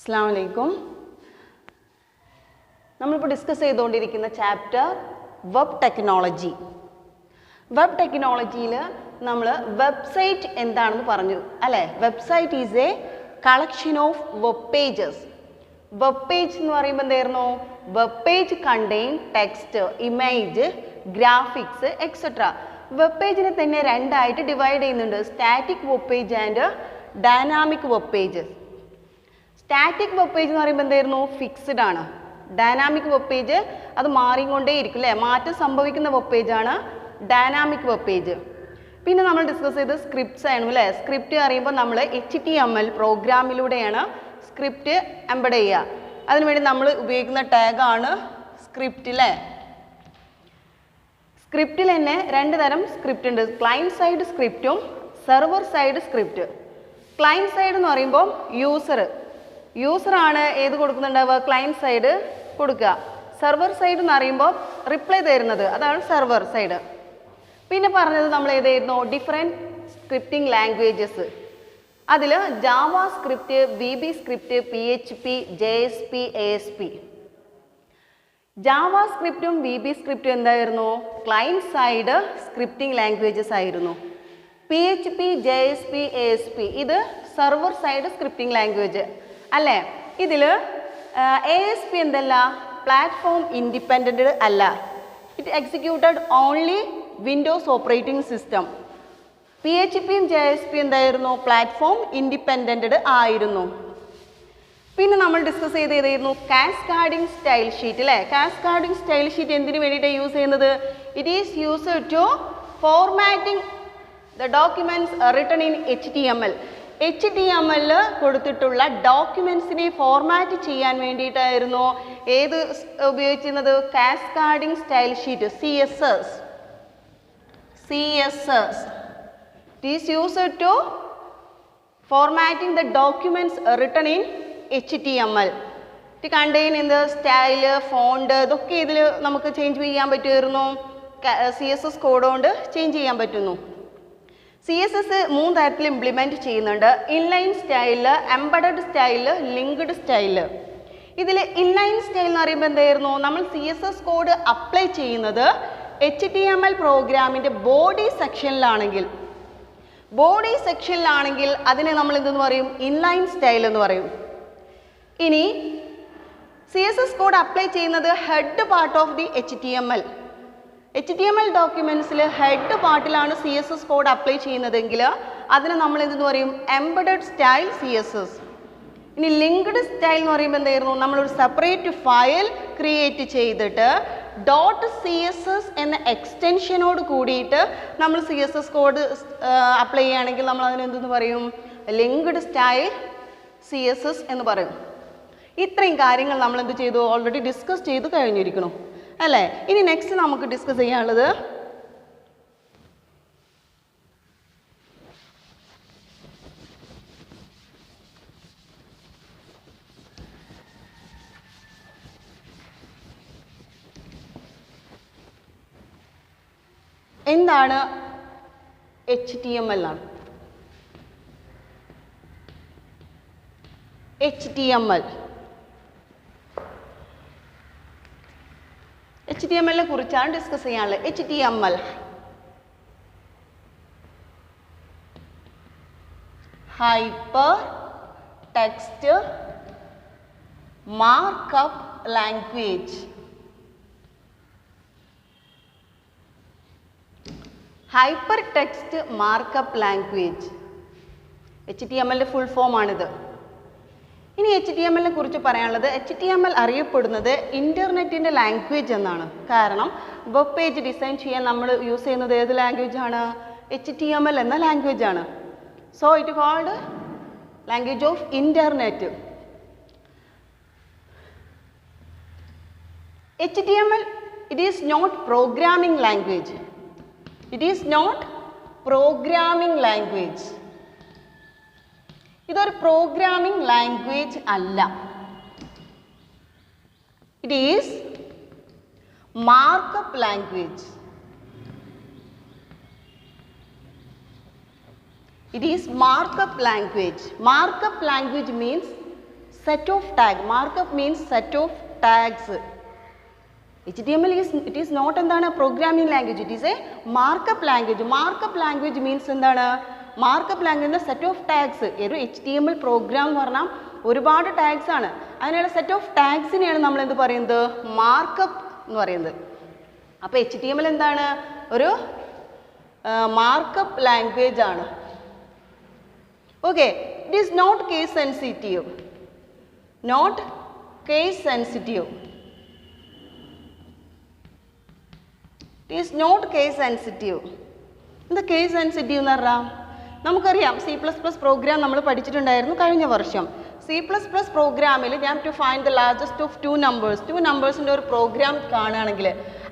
അസ്സലാമു അലൈക്കും. നമ്മളിപ്പോൾ ഡിസ്കസ് ചെയ്തുകൊണ്ടിരിക്കുന്ന ചാപ്റ്റർ വെബ് ടെക്നോളജി. വെബ് ടെക്നോളജിയിൽ നമ്മൾ വെബ്സൈറ്റ് എന്താണെന്ന് പറഞ്ഞു അല്ലേ? Website is a collection of web pages. Web page എന്ന് പറയുമ്പോൾ എന്തായിരുന്നു? Web page contain text, image, graphics etcetera. Web പേജിനെ തന്നെ രണ്ടായിട്ട് ഡിവൈഡ് ചെയ്യുന്നുണ്ട്, static web page and dynamic web page. Static web page എന്ന് പറയുമ്പോൾ എന്തായിരുന്നു? ഫിക്സ്ഡ് ആണ്. ഡൈനാമിക് വെബ് പേജ് അത് മാറിക്കൊണ്ടേയിരിക്കും അല്ലേ? മാറ്റം സംഭവിക്കുന്ന വെബ് പേജാണ് ഡൈനാമിക് വെബ് പേജ്. പിന്നെ നമ്മൾ ഡിസ്കസ് ചെയ്ത് സ്ക്രിപ്റ്റ്സ് ആയിരുന്നു അല്ലേ? സ്ക്രിപ്റ്റ് അറിയുമ്പോൾ നമ്മൾ HTML പ്രോഗ്രാമിലൂടെയാണ് സ്ക്രിപ്റ്റ് എംബഡ് ചെയ്യുക. അതിനുവേണ്ടി നമ്മൾ ഉപയോഗിക്കുന്ന ടാഗാണ് സ്ക്രിപ്റ്റ് അല്ലേ? സ്ക്രിപ്റ്റിൽ തന്നെ രണ്ട് തരം സ്ക്രിപ്റ്റ് ഉണ്ട്, ക്ലയൻറ്റ് സൈഡ് സ്ക്രിപ്റ്റും server side script. Client side എന്ന് പറയുമ്പോൾ യൂസറാണ് ഏത് കൊടുക്കുന്നുണ്ടാവുക? ക്ലയൻറ്റ് സൈഡ് കൊടുക്കുക. സെർവർ സൈഡ് എന്ന് പറയുമ്പോൾ റിപ്ലൈ തരുന്നത്, അതാണ് സെർവർ സൈഡ്. പിന്നെ പറഞ്ഞത് നമ്മൾ ഏതായിരുന്നു? Different scripting languages. അതിൽ JavaScript, VB script, PHP, JSP, ASP. ജാവ സ്ക്രിപ്റ്റും VB സ്ക്രിപ്റ്റും എന്തായിരുന്നു? ക്ലയൻറ്റ് സൈഡ് സ്ക്രിപ്റ്റിംഗ് ലാംഗ്വേജസ് ആയിരുന്നു. PHP, JSP, ASP ഇത് സെർവർ സൈഡ് സ്ക്രിപ്റ്റിംഗ് ലാംഗ്വേജ് അല്ലേ? ഇതിൽ ASP എന്തല്ല? പ്ലാറ്റ്ഫോം ഇൻഡിപെൻഡൻ്റ് അല്ല. It executed only Windows operating system. PHPയും JSP എന്തായിരുന്നു? പ്ലാറ്റ്ഫോം ഇൻഡിപെൻഡൻ്റ് ആയിരുന്നു. പിന്നെ നമ്മൾ ഡിസ്കസ് ചെയ്തതായിരുന്നു കാസ്കാഡിംഗ് സ്റ്റൈൽ ഷീറ്റ് അല്ലേ? കാസ്കാഡിംഗ് സ്റ്റൈൽ ഷീറ്റ് എന്തിനു വേണ്ടിയിട്ടാണ് യൂസ് ചെയ്യുന്നത്? It is used to formatting the documents written in HTML. HTML കൊടുത്തിട്ടുള്ള ഡോക്യുമെൻറ്റ്സിനെ ഫോർമാറ്റ് ചെയ്യാൻ വേണ്ടിയിട്ടായിരുന്നു ഏത് ഉപയോഗിച്ചിരുന്നത്? Cascading style sheet, CSS. It is used to formatting the documents written in HTML. It contain in the style, font ഇതൊക്കെ ഇതിൽ നമുക്ക് change ചെയ്യാൻ പറ്റുമായിരുന്നു. CSS കോഡ് കൊണ്ട് ചേഞ്ച് ചെയ്യാൻ പറ്റുന്നു. CSS 3 തരത്തിൽ ഇംപ്ലിമെൻറ്റ് ചെയ്യുന്നുണ്ട്. Inline style, embedded style, linked style. ഇതിൽ ഇൻലൈൻ സ്റ്റൈൽ എന്ന് പറയുമ്പോൾ എന്തായിരുന്നു? നമ്മൾ CSS കോഡ് അപ്ലൈ ചെയ്യുന്നത് HTML പ്രോഗ്രാമിൻ്റെ ബോഡി സെക്ഷനിലാണെങ്കിൽ അതിനെ നമ്മൾ എന്തെന്ന് പറയും? ഇൻലൈൻ സ്റ്റൈൽ എന്ന് പറയും. ഇനി CSS കോഡ് അപ്ലൈ ചെയ്യുന്നത് head part of the HTML ഡോക്യുമെൻറ്റ്സിൽ ഹെഡ് പാർട്ടിലാണ് CSS കോഡ് അപ്ലൈ ചെയ്യുന്നതെങ്കിൽ അതിനെ നമ്മൾ എന്തെന്ന് പറയും? Embedded style CSS. ഇനി ലിങ്ക്ഡ് സ്റ്റൈൽ എന്ന് പറയുമ്പോൾ എന്തായിരുന്നു? നമ്മളൊരു സെപ്പറേറ്റ് ഫയൽ ക്രിയേറ്റ് ചെയ്തിട്ട് .css എന്ന എക്സ്റ്റൻഷനോട് കൂടിയിട്ട് നമ്മൾ CSS കോഡ് അപ്ലൈ ചെയ്യുകയാണെങ്കിൽ നമ്മൾ അതിന് എന്തെന്ന് പറയും? ലിങ്ക്ഡ് സ്റ്റൈൽ CSS എന്ന് പറയും. ഇത്രയും കാര്യങ്ങൾ നമ്മൾ എന്ത് ചെയ്തു? ഓൾറെഡി ഡിസ്കസ് ചെയ്ത് കഴിഞ്ഞിരിക്കണം അല്ലേ? ഇനി നെക്സ്റ്റ് നമുക്ക് ഡിസ്കസ് ചെയ്യാനുള്ളത് എന്താണ്? HTML ആണ്. HTML കുറിച്ചാണ് ഡിസ്കസ് ചെയ്യാനുള്ളത്. HTML hyper text markup language. Hyper text markup language HTML full form ആണിത്. ഇനി HTML കുറിച്ച് പറയാനുള്ളത്, HTML അറിയപ്പെടുന്നത് ഇൻ്റർനെറ്റിൻ്റെ ലാംഗ്വേജ് എന്നാണ്. കാരണം വെബ് പേജ് ഡിസൈൻ ചെയ്യാൻ നമ്മൾ യൂസ് ചെയ്യുന്നത് ഏത് ലാംഗ്വേജ് ആണ്? HTML എന്ന ലാംഗ്വേജ് ആണ്. So it called language of internet. HTML it is not programming language. ഇതൊരു പ്രോഗ്രാമിംഗ് ലാംഗ്വേജ് അല്ല. It is markup language. It is markup language. Markup language means set of tag. Markup means set of tags. HTML is not എന്താണ് programming language, it is a markup language. Markup language means എന്താണ്? Markup language set of tags. ഒരു HTML program എന്ന് പറഞ്ഞാൽ ഒരുപാട് tags ആണ്. അതിനുള്ള set of ടാഗ്സിനെയാണ് നമ്മൾ എന്ത് പറയുന്നത്? മാർക്കപ്പ് എന്ന് പറയുന്നത്. അപ്പോൾ HTML എന്താണ്? ഒരു മാർക്കപ്പ് ലാംഗ്വേജ് ആണ്. Okay, it is not case sensitive. Not case sensitive. It is not case sensitive. എന്താ കേസ് സെൻസിറ്റീവ് എന്ന് പറഞ്ഞാൽ? നമുക്കറിയാം C++ പ്രോഗ്രാം നമ്മൾ പഠിച്ചിട്ടുണ്ടായിരുന്നു കഴിഞ്ഞ വർഷം. C++ പ്രോഗ്രാമിൽ ഞാൻ to find the largest of two നമ്പേഴ്സിൻ്റെ ഒരു പ്രോഗ്രാം കാണുകയാണെങ്കിൽ,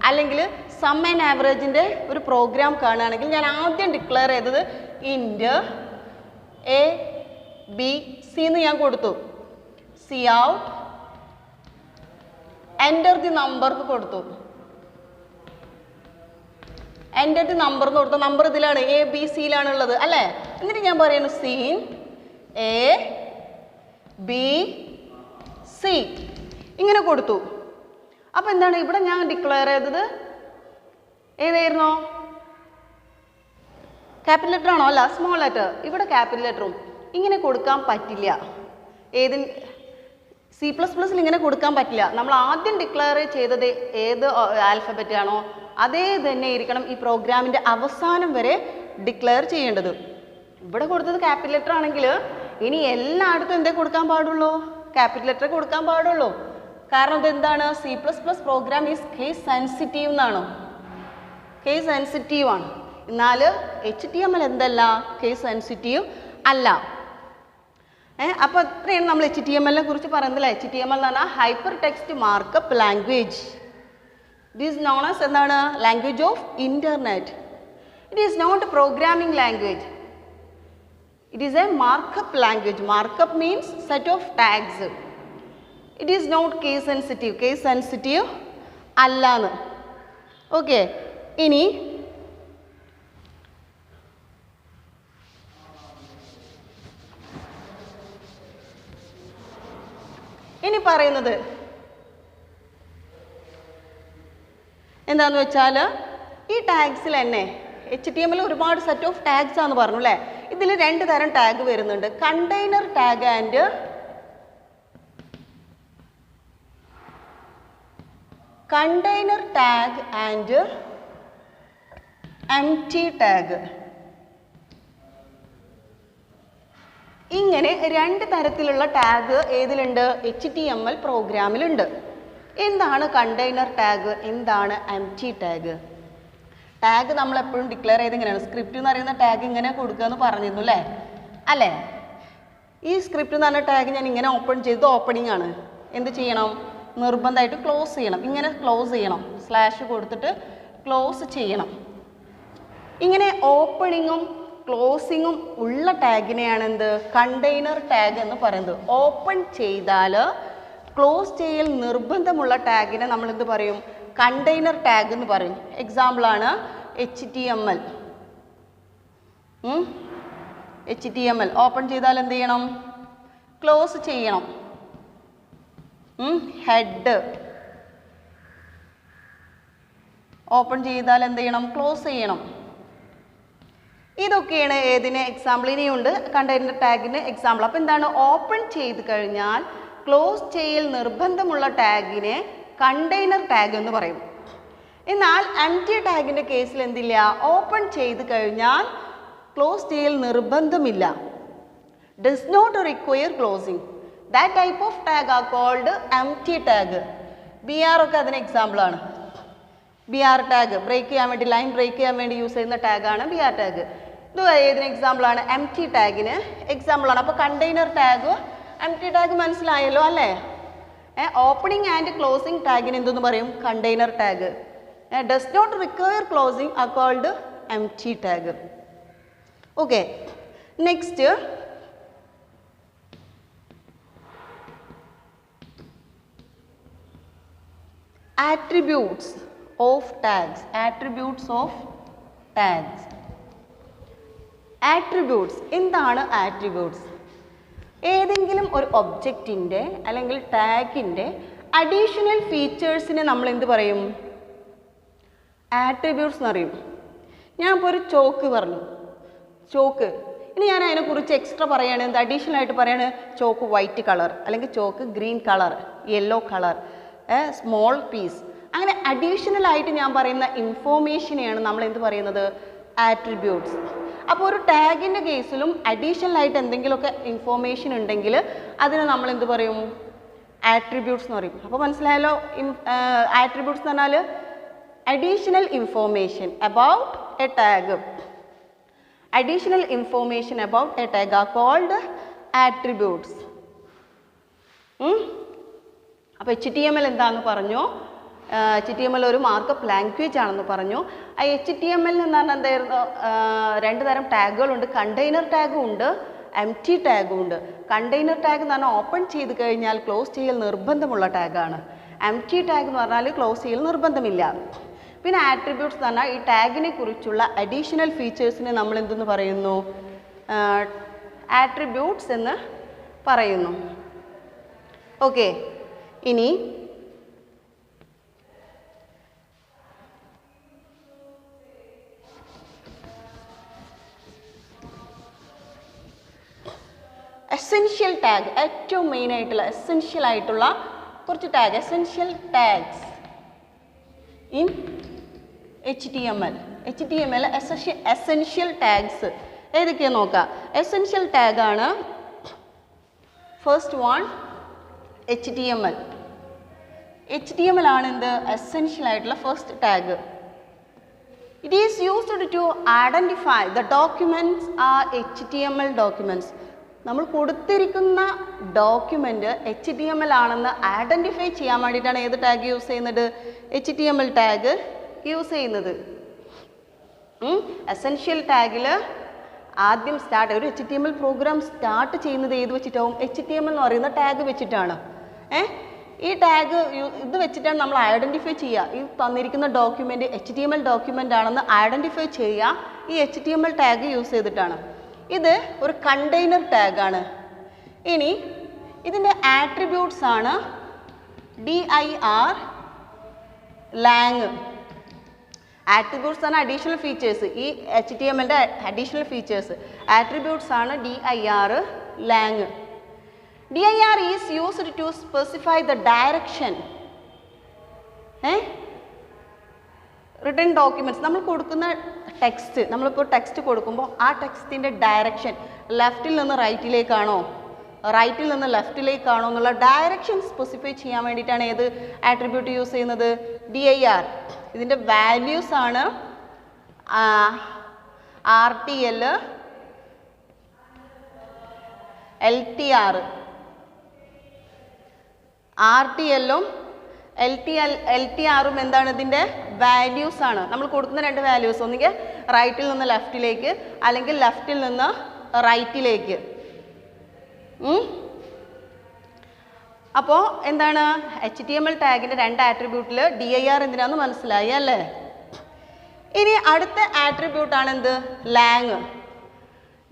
അല്ലെങ്കിൽ സം ആൻഡ് ആവറേജിൻ്റെ ഒരു പ്രോഗ്രാം കാണുകയാണെങ്കിൽ, ഞാൻ ആദ്യം ഡിക്ലെയർ ചെയ്തത് ഇൻറ്റ് A B C എന്ന് ഞാൻ കൊടുത്തു. C out enter the number കൊടുത്തു. എൻ്റർ ദി നമ്പർ എന്ന് കൊടുത്ത നമ്പർ ഇതിലാണ്, A B C യിലാണുള്ളത് അല്ലേ? എന്നിട്ട് ഞാൻ പറയുന്നു സീൻ A B C ഇങ്ങനെ കൊടുത്തു. അപ്പോൾ എന്താണ് ഇവിടെ ഞാൻ ഡിക്ലെയർ ചെയ്തത്? ഏതായിരുന്നോ? ക്യാപിറ്റൽ ലെറ്റർ ആണോ? അല്ല, സ്മോൾ ലെറ്റർ. ഇവിടെ ക്യാപിറ്റൽ ലെറ്ററും. ഇങ്ങനെ കൊടുക്കാൻ പറ്റില്ല. C++ൽ ഇങ്ങനെ കൊടുക്കാൻ പറ്റില്ല. നമ്മൾ ആദ്യം ഡിക്ലെയർ ചെയ്തത് ഏത് ആൽഫബറ്റ് ആണോ അതേ തന്നെ ഇരിക്കണം ഈ പ്രോഗ്രാമിൻ്റെ അവസാനം വരെ ഡിക്ലെയർ ചെയ്യേണ്ടത്. ഇവിടെ കൊടുത്തത് ക്യാപിറ്റൽ ലെറ്റർ ആണെങ്കിൽ ഇനി എല്ലായിടത്തും എന്തേ കൊടുക്കാൻ പാടുള്ളൂ? ക്യാപിറ്റൽ ലെറ്റർ കൊടുക്കാൻ പാടുള്ളൂ. കാരണം ഇതെന്താണ്? C++ program is case sensitive എന്നാണ്. കേസ് സെൻസിറ്റീവ് ആണ്. എന്നാൽ HTML എന്തല്ല? കേസ് സെൻസിറ്റീവ് അല്ല. അപ്പോൾ ഇത്രയാണ് നമ്മൾ HTML കുറിച്ച് പറയുന്നില്ല. HTML എന്ന് പറഞ്ഞാൽ hypertext markup language. It is known as എന്താണ്? Language of internet. It is not a programming language. It is a markup language. Markup means set of tags. It is not case sensitive. Case sensitive allanu. Okay. ഇനി പറയുന്നത് എന്താണെന്ന് വെച്ചാൽ ഈ ടാഗ്സിൽ തന്നെ HTML ഒരുപാട് set of tags ആണെന്ന് പറഞ്ഞു അല്ലേ? ഇതിൽ രണ്ട് തരം ടാഗ് വരുന്നുണ്ട്. Container tag and empty tag. ഇങ്ങനെ രണ്ട് തരത്തിലുള്ള ടാഗ് ഏതിലുണ്ട്? HTML പ്രോഗ്രാമിലുണ്ട്. എന്താണ് കണ്ടെയ്നർ ടാഗ്? എന്താണ് എംപ്റ്റി ടാഗ്? ടാഗ് നമ്മൾ എപ്പോഴും ഡിക്ലെയർ ചെയ്ത് ഇങ്ങനെയാണ്. സ്ക്രിപ്റ്റ് എന്ന് പറയുന്ന ടാഗ് ഇങ്ങനെ കൊടുക്കുക എന്ന് പറഞ്ഞിരുന്നു അല്ലേ? ഈ സ്ക്രിപ്റ്റ് എന്ന് പറഞ്ഞ ടാഗ് ഞാൻ ഇങ്ങനെ ഓപ്പൺ ചെയ്ത് ഓപ്പണിംഗ് ആണ്. എന്ത് ചെയ്യണം? നിർബന്ധമായിട്ട് ക്ലോസ് ചെയ്യണം. ഇങ്ങനെ ക്ലോസ് ചെയ്യണം. സ്ലാഷ് കൊടുത്തിട്ട് ക്ലോസ് ചെയ്യണം. ഇങ്ങനെ ഓപ്പണിങ്ങും ക്ലോസിങ്ങും ഉള്ള ടാഗിനെയാണ് എന്ത്? കണ്ടെയ്നർ ടാഗ് എന്ന് പറയുന്നത്. ഓപ്പൺ ചെയ്താൽ ക്ലോസ് ചെയ്യൽ നിർബന്ധമുള്ള ടാഗിനെ നമ്മൾ എന്ത് പറയും? കണ്ടെയ്നർ ടാഗ് എന്ന് പറയും. എക്സാമ്പിളാണ് HTML. HTML ഓപ്പൺ ചെയ്താൽ എന്ത് ചെയ്യണം? ക്ലോസ് ചെയ്യണം. ഹെഡ് ഓപ്പൺ ചെയ്താൽ എന്ത് ചെയ്യണം? ക്ലോസ് ചെയ്യണം. ഇതൊക്കെയാണ് ഏതിന് എക്സാമ്പിൾ. ഇനിയുണ്ട് കണ്ടെയ്നർ ടാഗിന് എക്സാമ്പിൾ. അപ്പോൾ എന്താണ്? ഓപ്പൺ ചെയ്ത് കഴിഞ്ഞാൽ ക്ലോസ് ചെയ്യൽ നിർബന്ധമുള്ള ടാഗിനെ കണ്ടെയ്നർ ടാഗ് എന്ന് പറയും. എന്നാൽ എംപ്റ്റി ടാഗിൻ്റെ കേസിൽ എന്തില്ല? ഓപ്പൺ ചെയ്ത് കഴിഞ്ഞാൽ ക്ലോസ് ചെയ്യൽ നിർബന്ധമില്ല. Does not require closing. That type of tag are called empty tag. BR ഒക്കെ അതിന് എക്സാമ്പിളാണ്. BR ടാഗ് ബ്രേക്ക് ചെയ്യാൻ വേണ്ടി, ലൈൻ ബ്രേക്ക് ചെയ്യാൻ വേണ്ടി യൂസ് ചെയ്യുന്ന ടാഗാണ് BR ടാഗ്. ഇത് ഏതിന് എക്സാമ്പിളാണ്? എംപ്റ്റി ടാഗിന് എക്സാമ്പിളാണ്. അപ്പോൾ കണ്ടെയ്നർ ടാഗ് എംപ്റ്റി ടാഗ് മനസ്സിലായല്ലോ അല്ലേ? ഓപ്പണിംഗ് ആൻഡ് ക്ലോസിംഗ് ടാഗിന് എന്തെന്ന് പറയും? Container tag. Does not require closing are called empty tag. Okay, next attributes of tags. Attributes of tags. Attributes എന്താണ്? attributes ഏതെങ്കിലും ഒരു ഒബ്ജക്റ്റിൻ്റെ അല്ലെങ്കിൽ ടാഗിൻ്റെ അഡീഷണൽ ഫീച്ചേഴ്സിനെ നമ്മൾ എന്ത് പറയും? ആട്രിബ്യൂട്ട്സ് എന്ന് പറയും. ഞാൻ ഇപ്പോൾ ഒരു ചോക്ക് പറഞ്ഞു, ചോക്ക്. ഇനി ഞാൻ അതിനെക്കുറിച്ച് എക്സ്ട്രാ പറയുകയാണ്, എന്ത് അഡീഷണൽ ആയിട്ട് പറയുകയാണ്, ചോക്ക് വൈറ്റ് കളർ അല്ലെങ്കിൽ chalk green colour, yellow colour, small piece. അങ്ങനെ അഡീഷണൽ ആയിട്ട് ഞാൻ പറയുന്ന ഇൻഫോർമേഷനെയാണ് നമ്മൾ എന്ത് പറയുന്നത്? ആട്രിബ്യൂട്ട്സ്. അപ്പോൾ ഒരു ടാഗിൻ്റെ കേസിലും അഡീഷണൽ ആയിട്ട് എന്തെങ്കിലുമൊക്കെ ഇൻഫോർമേഷൻ ഉണ്ടെങ്കിൽ അതിനെ നമ്മൾ എന്ത് പറയും? ആട്രിബ്യൂട്ട്സ് എന്ന് പറയും. അപ്പോൾ മനസ്സിലായല്ലോ, ആട്രിബ്യൂട്ട്സ് എന്ന് പറഞ്ഞാൽ additional information about a tag. Additional information about a tag are called attributes. അപ്പോൾ HTML എന്താണെന്ന് പറഞ്ഞു. HTML ഒരു മാർക്കപ്പ് ലാംഗ്വേജ് ആണെന്ന് പറഞ്ഞു. ആ HTML എന്ന് പറഞ്ഞാൽ എന്തായിരുന്നു? രണ്ട് തരം ടാഗുകളുണ്ട്. കണ്ടെയ്നർ ടാഗും ഉണ്ട്, എംപ്റ്റി ടാഗും ഉണ്ട്. കണ്ടെയ്നർ ടാഗ് എന്ന് പറഞ്ഞാൽ ഓപ്പൺ ചെയ്ത് കഴിഞ്ഞാൽ ക്ലോസ് ചെയ്യൽ നിർബന്ധമുള്ള ടാഗാണ്. എംപ്റ്റി ടാഗ് എന്ന് പറഞ്ഞാൽ ക്ലോസ് ചെയ്യൽ നിർബന്ധമില്ല. പിന്നെ ആട്രിബ്യൂട്ട്സ് എന്ന് പറഞ്ഞാൽ ഈ ടാഗിനെ കുറിച്ചുള്ള അഡീഷണൽ ഫീച്ചേഴ്സിനെ നമ്മൾ എന്തെന്ന് പറയുന്നു? ആട്രിബ്യൂട്ട്സ് എന്ന് പറയുന്നു. ഓക്കെ, ഇനി എസെൻഷ്യൽ ടാഗ്, ഏറ്റവും മെയിൻ ആയിട്ടുള്ള എസെൻഷ്യൽ ആയിട്ടുള്ള കുറച്ച് tag, essential tags in HTML. HTML essential tags ഏതൊക്കെയാണ് നോക്കാം. എസെൻഷ്യൽ ടാഗാണ് ഫസ്റ്റ് വൺ HTML. HTML ആണ് എന്ത്? എസെൻഷ്യൽ ആയിട്ടുള്ള first tag. It is used to identify the documents are HTML documents. നമ്മൾ കൊടുത്തിരിക്കുന്ന ഡോക്യുമെൻ്റ് HTML ആണെന്ന് ഐഡൻറ്റിഫൈ ചെയ്യാൻ വേണ്ടിയിട്ടാണ് ഏത് ടാഗ് യൂസ് ചെയ്യുന്നത്? HTML ടാഗ് യൂസ് ചെയ്യുന്നത്. എസെൻഷ്യൽ ടാഗിൽ ആദ്യം ഒരു HTML പ്രോഗ്രാം സ്റ്റാർട്ട് ചെയ്യുന്നത് ഏത് വെച്ചിട്ടാവും? HTML എന്ന് പറയുന്ന ടാഗ് വെച്ചിട്ടാണ്. ഈ ടാഗ് ഇത് വെച്ചിട്ടാണ് നമ്മൾ ഐഡൻറ്റിഫൈ ചെയ്യുക. ഈ തന്നിരിക്കുന്ന ഡോക്യുമെൻ്റ് HTML ഡോക്യുമെൻ്റ് ആണെന്ന് ഐഡൻറ്റിഫൈ ചെയ്യുക ഈ HTML ടാഗ് യൂസ് ചെയ്തിട്ടാണ്. ഇത് ഒരു കണ്ടെയ്നർ ടാഗാണ്. ഇനി ഇതിൻ്റെ ആട്രിബ്യൂട്ട്സ് ആണ് dir, lang. ആട്രിബ്യൂട്ട്സ് ആണ് അഡീഷണൽ ഫീച്ചേഴ്സ്. ഈ HTMLൻ്റെ അഡീഷണൽ ഫീച്ചേഴ്സ് ആട്രിബ്യൂട്ട്സ് ആണ് dir, lang. dir is used to specify the direction. Written documents നമ്മൾ കൊടുക്കുന്ന ടെക്സ്റ്റ്, നമ്മളിപ്പോൾ ടെക്സ്റ്റ് കൊടുക്കുമ്പോൾ ആ ടെക്സ്റ്റിൻ്റെ ഡയറക്ഷൻ ലെഫ്റ്റിൽ നിന്ന് റൈറ്റിലേക്കാണോ, റൈറ്റിൽ നിന്ന് ലെഫ്റ്റിലേക്കാണോ എന്നുള്ള ഡയറക്ഷൻ സ്പെസിഫൈ ചെയ്യാൻ വേണ്ടിയിട്ടാണ് ഏത് ആട്രിബ്യൂട്ട് യൂസ് ചെയ്യുന്നത്? dir. ഇതിൻ്റെ വാല്യൂസ് ആണ് RTL, LTR. RTLും LTRും എന്താണ്? ഇതിൻ്റെ വാല്യൂസ് ആണ്. നമ്മൾ കൊടുക്കുന്ന രണ്ട് വാല്യൂസ്, ഒന്നുകിൽ റൈറ്റിൽ നിന്ന് ലെഫ്റ്റിലേക്ക് അല്ലെങ്കിൽ ലെഫ്റ്റിൽ നിന്ന് റൈറ്റിലേക്ക്. അപ്പോൾ എന്താണ്? HTML ടാഗിൻ്റെ രണ്ട് ആട്രിബ്യൂട്ടിൽ dir എന്തിനാന്ന് മനസ്സിലായി അല്ലേ? ഇനി അടുത്ത ആട്രിബ്യൂട്ടാണ് എന്ത്? lang.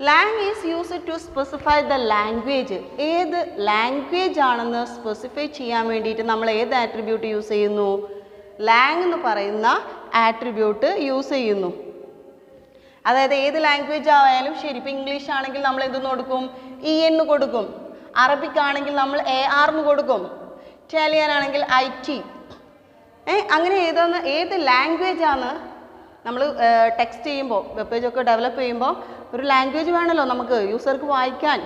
lang is used to specify the language. ഏത് ലാംഗ്വേജ് ആണെന്ന് സ്പെസിഫൈ ചെയ്യാൻ വേണ്ടിയിട്ട് നമ്മൾ ഏത് ആട്രിബ്യൂട്ട് യൂസ് ചെയ്യുന്നു? lang എന്ന് പറയുന്ന ആട്രിബ്യൂട്ട് യൂസ് ചെയ്യുന്നു. അതായത് ഏത് ലാംഗ്വേജ് ആയാലും ശരി, ഇപ്പോൾ ഇംഗ്ലീഷ് ആണെങ്കിൽ നമ്മൾ എന്തെന്ന് കൊടുക്കും? en കൊടുക്കും. അറബിക് ആണെങ്കിൽ നമ്മൾ ar എന്ന് കൊടുക്കും. ഇറ്റാലിയൻ ആണെങ്കിൽ IT. അങ്ങനെ ഏത് ലാംഗ്വേജ് ആണ് നമ്മൾ ടെക്സ്റ്റ് ചെയ്യുമ്പോൾ, വെബ് പേജൊക്കെ ഡെവലപ്പ് ചെയ്യുമ്പോൾ ഒരു ലാംഗ്വേജ് വേണമല്ലോ നമുക്ക്, യൂസർക്ക് വായിക്കാൻ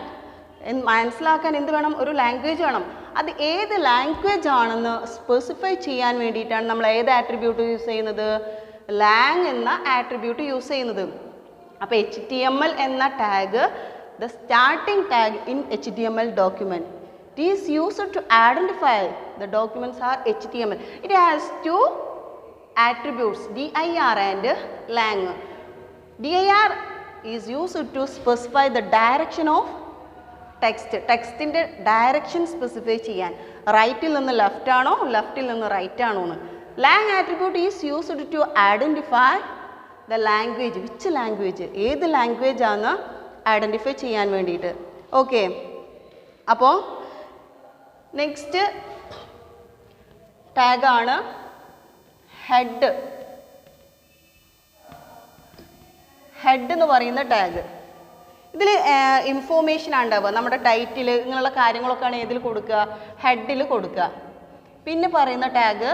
മനസ്സിലാക്കാൻ എന്ത് വേണം? ഒരു ലാംഗ്വേജ് വേണം. അത് ഏത് ലാംഗ്വേജ് ആണെന്ന് സ്പെസിഫൈ ചെയ്യാൻ വേണ്ടിയിട്ടാണ് നമ്മൾ ഏത് ആട്രിബ്യൂട്ട് യൂസ് ചെയ്യുന്നത്? lang എന്ന ആട്രിബ്യൂട്ട് യൂസ് ചെയ്യുന്നത്. അപ്പോൾ HTML എന്ന tag the starting tag in HTML document. It is used to identify the documents are HTML. It has two attributes dir and lang. dir is used to specify the direction of text. ടെക്സ്റ്റിൻ്റെ direction specify ചെയ്യാൻ, റൈറ്റിൽ നിന്ന് left ആണോ ലെഫ്റ്റിൽ നിന്ന് right ആണോ എന്ന്. lang attribute is used to identify the language. which language, ഏത് ലാംഗ്വേജ് ആണ് ഐഡൻറ്റിഫൈ ചെയ്യാൻ വേണ്ടിയിട്ട്. ഓക്കെ, അപ്പോൾ നെക്സ്റ്റ് ടാഗാണ് ഹെഡ്. ഹെഡ് എന്ന് പറയുന്ന ടാഗ്. ഇതിൽ ഇൻഫോർമേഷൻ ഉണ്ടാവുക, നമ്മുടെ ടൈറ്റിൽ ഇങ്ങനെയുള്ള കാര്യങ്ങളൊക്കെയാണ് ഏതിൽ കൊടുക്കുക, ഹെഡിൽ കൊടുക്കുക. പിന്നെ പറയുന്ന ടാഗ്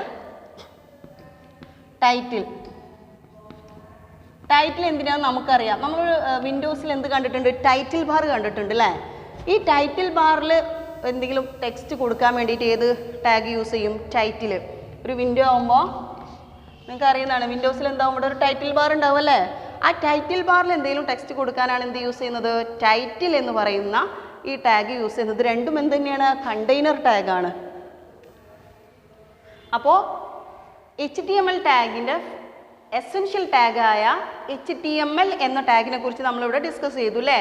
ടൈറ്റിൽ. ടൈറ്റിൽ എന്തിനാണെന്ന് നമുക്കറിയാം. നമ്മൾ വിൻഡോസിൽ എന്ത് കണ്ടിട്ടുണ്ട്, ടൈറ്റിൽ ബാർ കണ്ടിട്ടുണ്ട് അല്ലേ. ഈ ടൈറ്റിൽ ബാറിൽ എന്തെങ്കിലും ടെക്സ്റ്റ് കൊടുക്കാൻ വേണ്ടിയിട്ട് ഏത് ടാഗ് യൂസ് ചെയ്യും, ടൈറ്റിൽ. ഒരു വിൻഡോ ആകുമ്പോൾ നിങ്ങൾക്ക് അറിയുന്നതാണ്, വിൻഡോസിൽ എന്താവും, ഇവിടെ ഒരു ടൈറ്റിൽ ബാർ ഉണ്ടാവും അല്ലേ. ആ ടൈറ്റിൽ ബാറിൽ എന്തെങ്കിലും ടെക്സ്റ്റ് കൊടുക്കാനാണ് എന്ത് യൂസ് ചെയ്യുന്നത്, ടൈറ്റിൽ എന്ന് പറയുന്ന ഈ ടാഗ് യൂസ് ചെയ്യുന്നത്. രണ്ടും എന്ത് തന്നെയാണ്, കണ്ടെയ്നർ ടാഗാണ്. അപ്പോൾ HTML ടാഗിൻ്റെ എസെൻഷ്യൽ ടാഗായ HTML എന്ന ടാഗിനെ കുറിച്ച് നമ്മളിവിടെ ഡിസ്കസ് ചെയ്തു അല്ലേ.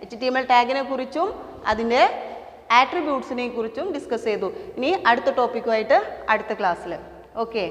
HTML ടാഗിനെ കുറിച്ചും അതിൻ്റെ ആട്രിബ്യൂട്ട്സിനെ കുറിച്ചും ഡിസ്കസ് ചെയ്തു. ഇനി അടുത്ത ടോപ്പിക്കുമായിട്ട് അടുത്ത ക്ലാസ്സിൽ. ഓക്കെ.